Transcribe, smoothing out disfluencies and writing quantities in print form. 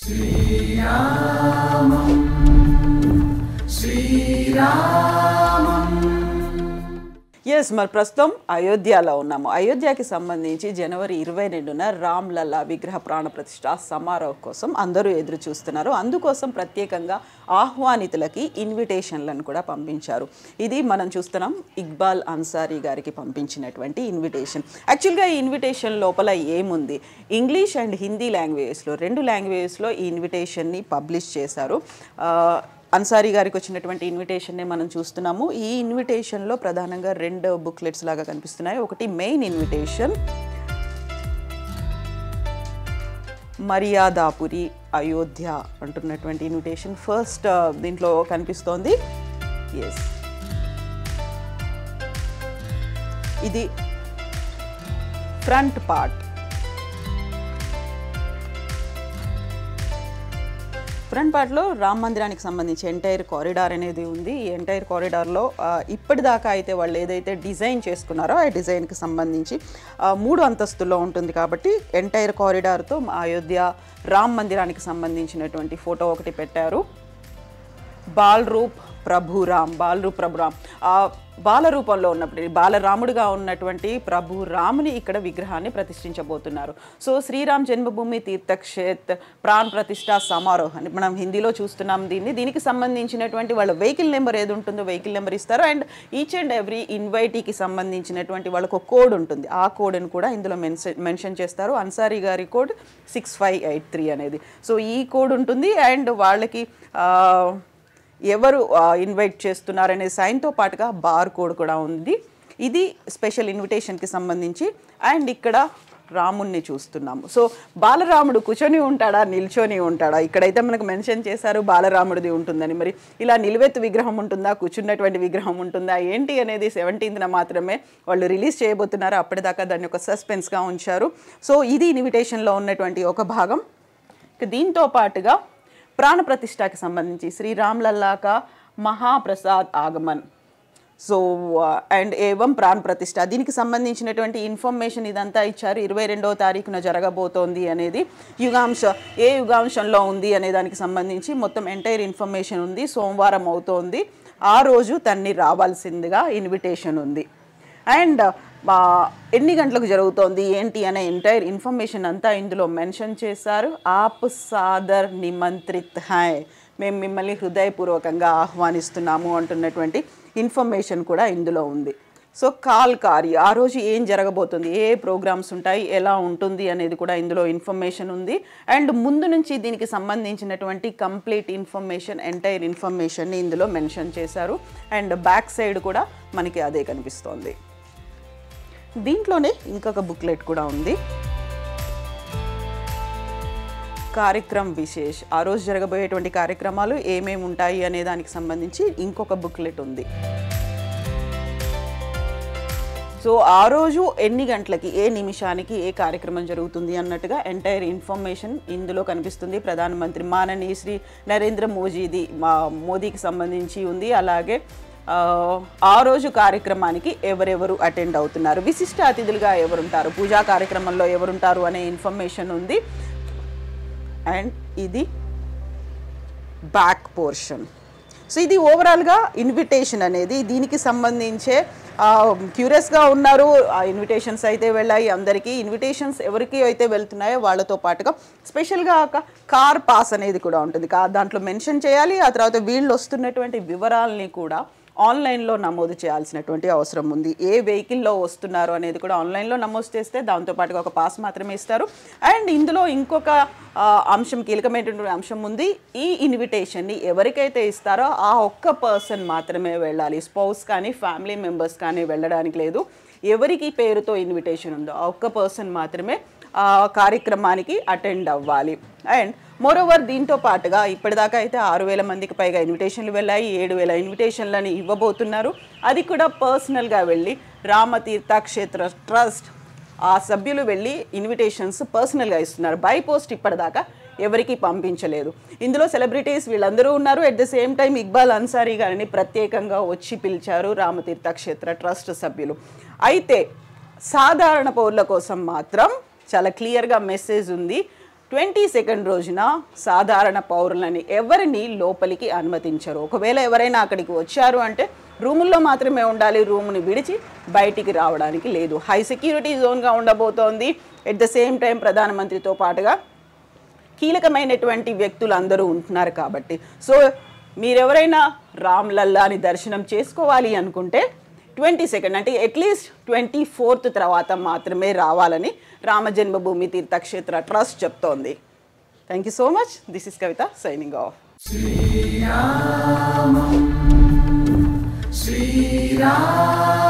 శ్రీరామం శ్రీరామం ఎస్ మరి ప్రస్తుతం అయోధ్యలో ఉన్నాము. అయోధ్యకి సంబంధించి జనవరి 22న రామ్లల్లా విగ్రహ ప్రాణ ప్రతిష్ఠ సమారోహం కోసం అందరూ ఎదురు చూస్తున్నారు. అందుకోసం ప్రత్యేకంగా ఆహ్వానితులకి ఇన్విటేషన్లను కూడా పంపించారు. ఇది మనం చూస్తున్నాం ఇక్బాల్ అన్సారీ గారికి పంపించినటువంటి ఇన్విటేషన్. యాక్చువల్గా ఈ ఇన్విటేషన్ లోపల ఏముంది, ఇంగ్లీష్ అండ్ హిందీ లాంగ్వేజెస్లో 2 లాంగ్వేజెస్లో ఈ ఇన్విటేషన్ని పబ్లిష్ చేశారు. అన్సారీ గారికి వచ్చినటువంటి ఇన్విటేషన్నే మనం చూస్తున్నాము. ఈ ఇన్విటేషన్లో ప్రధానంగా 2 బుక్లెట్స్ లాగా కనిపిస్తున్నాయి. ఒకటి మెయిన్ ఇన్విటేషన్, మర్యాదాపురి అయోధ్య అంటున్నటువంటి ఇన్విటేషన్ ఫస్ట్ దీంట్లో కనిపిస్తోంది. ఎస్, ఇది ఫ్రంట్ పార్ట్. ఫ్రంట్ పార్ట్లో రామ మందిరానికి సంబంధించి ఎంటైర్ కారిడార్ అనేది ఉంది. ఈ ఎంటైర్ కారిడార్లో ఇప్పటిదాకా అయితే వాళ్ళు ఏదైతే డిజైన్ చేసుకున్నారో ఆ డిజైన్కి సంబంధించి 3 అంతస్తుల్లో ఉంటుంది కాబట్టి ఎంటైర్ కారిడార్తో అయోధ్య రామ మందిరానికి సంబంధించినటువంటి ఫోటో ఒకటి పెట్టారు. బాలరూప్ ప్రభురామ్, బాలరూప్ ప్రభురామ్ బాల రూపంలో ఉన్నప్పుడు బాలరాముడిగా ఉన్నటువంటి ప్రభురాముని ఇక్కడ విగ్రహాన్ని ప్రతిష్ఠించబోతున్నారు. సో శ్రీరామ్ జన్మభూమి తీర్థక్షేత్ర ప్రాణ ప్రతిష్ఠ సమారోహాన్ని మనం హిందీలో చూస్తున్నాం. దీనికి సంబంధించినటువంటి వాళ్ళ వెహికల్ నెంబర్ ఏది ఉంటుందో వెహికల్ నెంబర్ ఇస్తారు. అండ్ ఈచ్ అండ్ ఎవ్రీ ఇన్వైటీకి సంబంధించినటువంటి వాళ్ళకు ఒక కోడ్ ఉంటుంది. ఆ కోడ్ని కూడా ఇందులో మెన్షన్ చేస్తారు. అన్సారీ గారి కోడ్ 6583 అనేది. సో ఈ కోడ్ ఉంటుంది. అండ్ వాళ్ళకి ఎవరు ఇన్వైట్ చేస్తున్నారనే సైన్తో పాటుగా బార్ కోడ్ కూడా ఉంది. ఇది స్పెషల్ ఇన్విటేషన్కి సంబంధించి. అండ్ ఇక్కడ రాముణ్ణి చూస్తున్నాము. సో బాలరాముడు కూర్చొని ఉంటాడా నిల్చొని ఉంటాడా? ఇక్కడైతే మనకు మెన్షన్ చేశారు బాలరాముడిది ఉంటుందని. మరి ఇలా నిలువెత్తు విగ్రహం ఉంటుందా, కూర్చున్నటువంటి విగ్రహం ఉంటుందా ఏంటి అనేది 17న మాత్రమే వాళ్ళు రిలీజ్ చేయబోతున్నారు. అప్పటిదాకా దాన్ని ఒక సస్పెన్స్గా ఉంచారు. సో ఇది ఇన్విటేషన్లో ఉన్నటువంటి ఒక భాగం. దీంతో పాటుగా ప్రాణ ప్రతిష్ఠకి సంబంధించి శ్రీరామ్లల్లా కా మహాప్రసాద్ ఆగమన్, సో అండ్ ఏవం ప్రాణ ప్రతిష్ఠ, దీనికి సంబంధించినటువంటి ఇన్ఫర్మేషన్ ఇదంతా ఇచ్చారు. 22వ తారీఖున జరగబోతోంది అనేది యుగాంశ ఏ యుగాంశంలో ఉంది అనే దానికి సంబంధించి మొత్తం ఎంటైర్ ఇన్ఫర్మేషన్ ఉంది. సోమవారం అవుతోంది. ఆ రోజు తన్ని రావాల్సిందిగా ఇన్విటేషన్ ఉంది. అండ్ ఎన్ని గంటలకు జరుగుతోంది ఏంటి అనే ఎంటైర్ ఇన్ఫర్మేషన్ అంతా ఇందులో మెన్షన్ చేశారు. ఆప్ సాదర్ నిమంత్రిత్ హాయ్, మేము మిమ్మల్ని హృదయపూర్వకంగా ఆహ్వానిస్తున్నాము అంటున్నటువంటి ఇన్ఫర్మేషన్ కూడా ఇందులో ఉంది. సో కాల్కారి ఆ రోజు ఏం జరగబోతుంది, ఏ ప్రోగ్రామ్స్ ఉంటాయి, ఎలా ఉంటుంది అనేది కూడా ఇందులో ఇన్ఫర్మేషన్ ఉంది. అండ్ ముందు నుంచి దీనికి సంబంధించినటువంటి కంప్లీట్ ఇన్ఫర్మేషన్ ఎంటైర్ ఇన్ఫర్మేషన్ని ఇందులో మెన్షన్ చేశారు. అండ్ బ్యాక్ సైడ్ కూడా మనకి అదే కనిపిస్తోంది. దీంట్లోనే ఇంకొక బుక్లెట్ కూడా ఉంది. కార్యక్రమ్ విశేష్, ఆ రోజు జరగబోయేటువంటి కార్యక్రమాలు ఏమేమి ఉంటాయి అనే దానికి సంబంధించి ఇంకొక బుక్లెట్ ఉంది. సో ఆ రోజు ఎన్ని గంటలకి ఏ నిమిషానికి ఏ కార్యక్రమం జరుగుతుంది అన్నట్టుగా ఎంటైర్ ఇన్ఫర్మేషన్ ఇందులో కనిపిస్తుంది. ప్రధానమంత్రి మాననీయ శ్రీ నరేంద్ర మోదీకి సంబంధించి ఉంది. అలాగే ఆ రోజు కార్యక్రమానికి ఎవరెవరు అటెండ్ అవుతున్నారు, విశిష్ట అతిథులుగా ఎవరుంటారు, పూజా కార్యక్రమంలో ఎవరుంటారు అనే ఇన్ఫర్మేషన్ ఉంది. అండ్ ఇది బ్యాక్ పోర్షన్. సో ఇది ఓవరాల్గా ఇన్విటేషన్ అనేది దీనికి సంబంధించే క్యూరియస్గా ఉన్నారు. ఆ ఇన్విటేషన్స్ అయితే వెళ్ళాయి అందరికీ. ఇన్విటేషన్స్ ఎవరికి అయితే వెళ్తున్నాయో వాళ్ళతో పాటుగా స్పెషల్గా ఒక కార్ పాస్ అనేది కూడా ఉంటుంది. దాంట్లో మెన్షన్ చేయాలి. ఆ తర్వాత వీళ్ళు వస్తున్నటువంటి వివరాలని కూడా ఆన్లైన్లో నమోదు చేయాల్సినటువంటి అవసరం ఉంది. ఏ వెహికల్లో వస్తున్నారు అనేది కూడా ఆన్లైన్లో నమోదు చేస్తే దాంతోపాటుగా ఒక పాస్ మాత్రమే ఇస్తారు. అండ్ ఇందులో ఇంకొక అంశం, కీలకమైనటువంటి అంశం ఉంది. ఈ ఇన్విటేషన్ని ఎవరికైతే ఇస్తారో ఆ ఒక్క పర్సన్ మాత్రమే వెళ్ళాలి. స్పౌస్ కానీ ఫ్యామిలీ మెంబర్స్ కానీ వెళ్ళడానికి లేదు. ఎవరికి పేరుతో ఇన్విటేషన్ ఉందో ఆ ఒక్క పర్సన్ మాత్రమే ఆ కార్యక్రమానికి అటెండ్ అవ్వాలి. అండ్ మోరోవర్ దీంతో పాటుగా ఇప్పటిదాకా అయితే 6000 మందికి పైగా ఇన్విటేషన్లు వెళ్ళాయి. 7000 ఇన్విటేషన్లని ఇవ్వబోతున్నారు. అది కూడా పర్సనల్గా వెళ్ళి రామతీర్థక్షేత్ర ట్రస్ట్ ఆ సభ్యులు వెళ్ళి ఇన్విటేషన్స్ పర్సనల్గా ఇస్తున్నారు. బై పోస్ట్ ఇప్పటిదాకా ఎవరికి పంపించలేదు. ఇందులో సెలబ్రిటీస్ వీళ్ళందరూ ఉన్నారు. At the same time Iqbal Ansari గారిని ప్రత్యేకంగా వచ్చి పిలిచారు రామతీర్థక్షేత్ర ట్రస్ట్ సభ్యులు. అయితే సాధారణ పౌరుల కోసం మాత్రం చాలా క్లియర్గా మెసేజ్ ఉంది. 22nd రోజున సాధారణ పౌరులని ఎవరిని లోపలికి అనుమతించరు. ఒకవేళ ఎవరైనా అక్కడికి వచ్చారు అంటే రూముల్లో మాత్రమే ఉండాలి, రూమ్ని విడిచి బయటికి రావడానికి లేదు. హై సెక్యూరిటీ జోన్గా ఉండబోతోంది. ఎట్ ద సేమ్ టైం ప్రధానమంత్రితో పాటుగా కీలకమైనటువంటి వ్యక్తులు అందరూ ఉంటున్నారు కాబట్టి. సో మీరెవరైనా రామ్లల్లాని దర్శనం చేసుకోవాలి అనుకుంటే 22nd అంటే అట్లీస్ట్ 24th తర్వాత మాత్రమే రావాలని రామ జన్మభూమి తీర్థక్షేత్ర ట్రస్ట్ చెప్తోంది. Thank you so much. This is Kavitha signing off. Srirama